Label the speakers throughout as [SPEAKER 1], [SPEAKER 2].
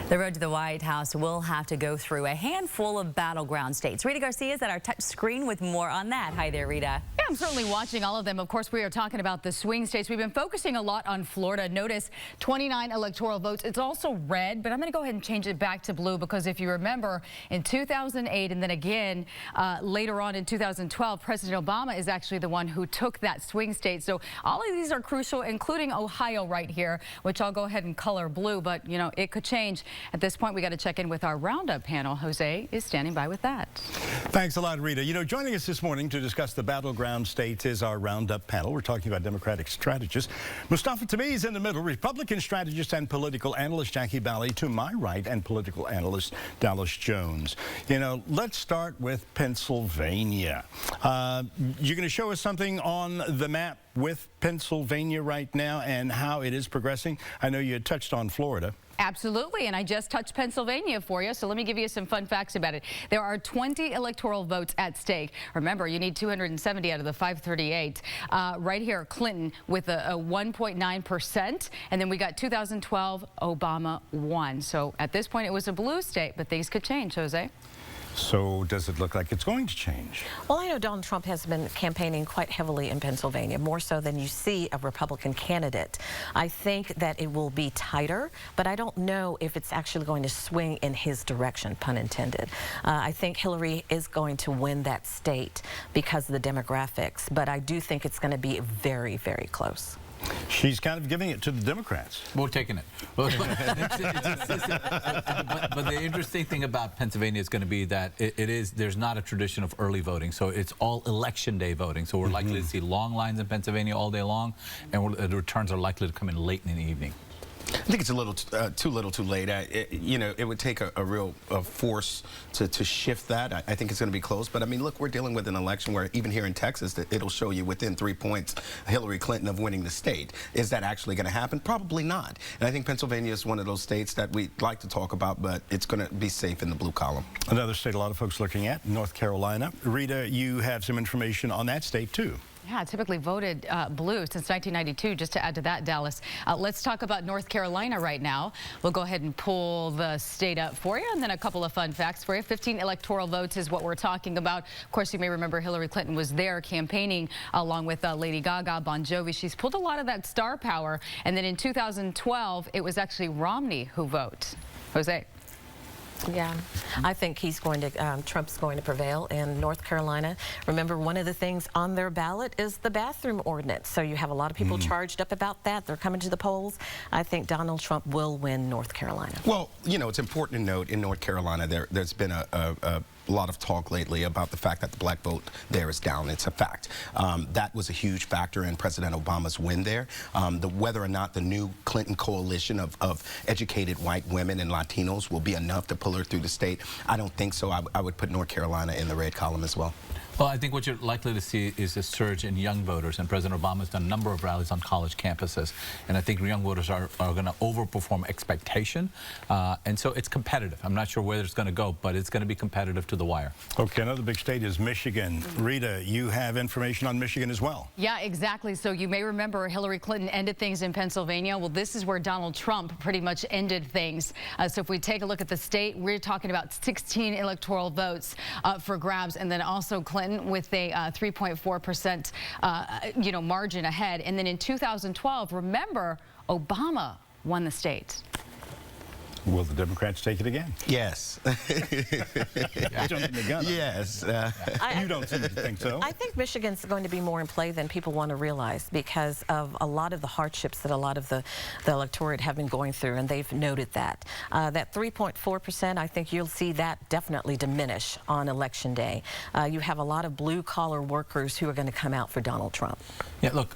[SPEAKER 1] The road to the White House will have to go through a handful of battleground states. Rita Garcia is at our touch screen with more on that. Hi there, Rita.
[SPEAKER 2] Yeah, I'm certainly watching all of them. Of course, we are talking about the swing states. We've been focusing a lot on Florida. Notice 29 electoral votes. It's also red, but I'm going to go ahead and change it back to blue because if you remember, in 2008 and then again later on in 2012, President Obama is actually the one who took that swing state. So all of these are crucial, including Ohio right here, which I'll go ahead and color blue, but you know, it could change. At this point, we got to check in with our Roundup panel. Jose is standing by with that.
[SPEAKER 3] Thanks a lot, Rita. You know, joining us this morning to discuss the battleground states is our Roundup panel. We're talking about Democratic strategist Mustafa Tameez in the middle, Republican strategist and political analyst Jacquie Baly to my right, and political analyst Dallas Jones. You know, let's start with Pennsylvania. You're going to show us something on the map with Pennsylvania right now and how it is progressing. I know you had touched on Florida.
[SPEAKER 2] Absolutely, and I just touched Pennsylvania for you, so let me give you some fun facts about it. There are 20 electoral votes at stake. Remember, you need 270 out of the 538. Right here, Clinton with a 1.9%, and then we got 2012, Obama won. So at this point, it was a blue state, but things could change, Jose.
[SPEAKER 3] So does it look like it's going to change?
[SPEAKER 4] Well, I know Donald Trump has been campaigning quite heavily in Pennsylvania, more so than you see a Republican candidate. I think that it will be tighter, but I don't know if it's actually going to swing in his direction, pun intended. I think Hillary is going to win that state because of the demographics, but I do think it's going to be very, very close.
[SPEAKER 3] She's kind of giving it to the Democrats.
[SPEAKER 5] We're taking it. But the interesting thing about Pennsylvania is going to be that there's not a tradition of early voting, so it's all election day voting. So we're likely to see long lines in Pennsylvania all day long, and the returns are likely to come in late in the evening.
[SPEAKER 6] I think it's a little too little too late. You know, it would take a real force to shift that. I think it's going to be close. But I mean, look, we're dealing with an election where even here in Texas, that it'll show you within 3 points Hillary Clinton of winning the state. Is that actually going to happen? Probably not. And I think Pennsylvania is one of those states that we like to talk about, but it's going to be safe in the blue column.
[SPEAKER 3] Another state a lot of folks looking at, North Carolina. Rita, you have some information on that state too.
[SPEAKER 2] Yeah, typically voted blue since 1992, just to add to that, Dallas. Let's talk about North Carolina right now. We'll go ahead and pull the state up for you, and then a couple of fun facts for you. 15 electoral votes is what we're talking about. Of course, you may remember Hillary Clinton was there campaigning along with Lady Gaga, Bon Jovi. She's pulled a lot of that star power. And then in 2012, it was actually Romney who voted. Jose.
[SPEAKER 4] Yeah, I think Trump's going to prevail in North Carolina. Remember, one of the things on their ballot is the bathroom ordinance. So you have a lot of people charged up about that. They're coming to the polls. I think Donald Trump will win North Carolina.
[SPEAKER 6] Well, you know, it's important to note in North Carolina there's been a lot of talk lately about the fact that the black vote there is down. It's a fact. That was a huge factor in President Obama's win there. Whether or not the new Clinton coalition of educated white women and Latinos will be enough to pull her through the state, I don't think so. I would put North Carolina in the red column as well.
[SPEAKER 5] Well, I think what you're likely to see is a surge in young voters, and President Obama has done a number of rallies on college campuses, and I think young voters are going to overperform expectation, and so it's competitive. I'm not sure where it's going to go, but it's going to be competitive to the wire.
[SPEAKER 3] Okay, another big state is Michigan. Rita, you have information on Michigan as well.
[SPEAKER 2] Yeah, exactly. So you may remember Hillary Clinton ended things in Pennsylvania. Well, this is where Donald Trump pretty much ended things. So if we take a look at the state, we're talking about 16 electoral votes for grabs, and then also Clinton with a 3.4% margin ahead. And then in 2012, remember, Obama won the state.
[SPEAKER 3] Will the Democrats take it again?
[SPEAKER 6] Yes.
[SPEAKER 3] Jumping the gun.
[SPEAKER 6] Yes.
[SPEAKER 3] You don't seem to think so.
[SPEAKER 4] I think Michigan's going to be more in play than people want to realize because of a lot of the hardships that a lot of the electorate have been going through, and they've noted that. That 3.4%, I think you'll see that definitely diminish on Election Day. You have a lot of blue-collar workers who are going to come out for Donald Trump.
[SPEAKER 5] Yeah, look,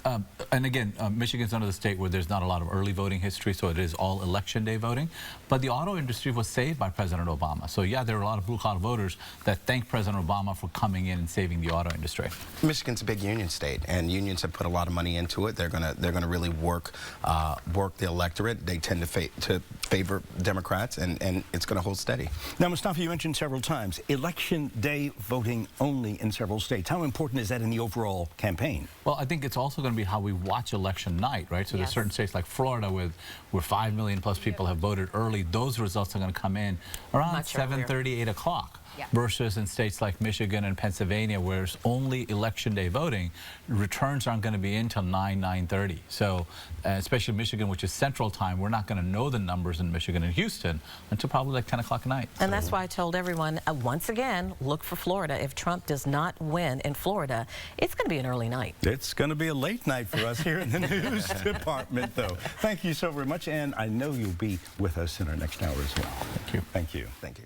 [SPEAKER 5] and again, Michigan's another state where there's not a lot of early voting history, so it is all Election Day voting. But the auto industry was saved by President Obama. So yeah, there are a lot of blue-collar voters that thank President Obama for coming in and saving the auto industry.
[SPEAKER 6] Michigan's a big union state, and unions have put a lot of money into it. They're gonna really work the electorate. They tend to favor Democrats, and it's gonna hold steady.
[SPEAKER 3] Now, Mustafa, you mentioned several times Election Day voting only in several states. How important is that in the overall campaign?
[SPEAKER 5] Well, I think it's also going to be how we watch election night, right? So there's certain states like Florida where 5 million plus people have voted early generally those results are going to come in around
[SPEAKER 4] Much earlier.
[SPEAKER 5] 7:30, 8 o'clock.
[SPEAKER 1] Yeah.
[SPEAKER 5] Versus in states like Michigan and Pennsylvania, where it's only election day voting, returns aren't going to be until 9:30. So, especially Michigan, which is Central Time, we're not going to know the numbers in Michigan and Houston until probably like 10 o'clock at night.
[SPEAKER 4] And that's why I told everyone, once again, look for Florida. If Trump does not win in Florida, it's going to be an early night.
[SPEAKER 3] It's going to be a late night for us here in the news department, though. Thank you so very much, and I know you'll be with us in our next hour as well.
[SPEAKER 5] Thank you.
[SPEAKER 3] Thank you.
[SPEAKER 6] Thank you.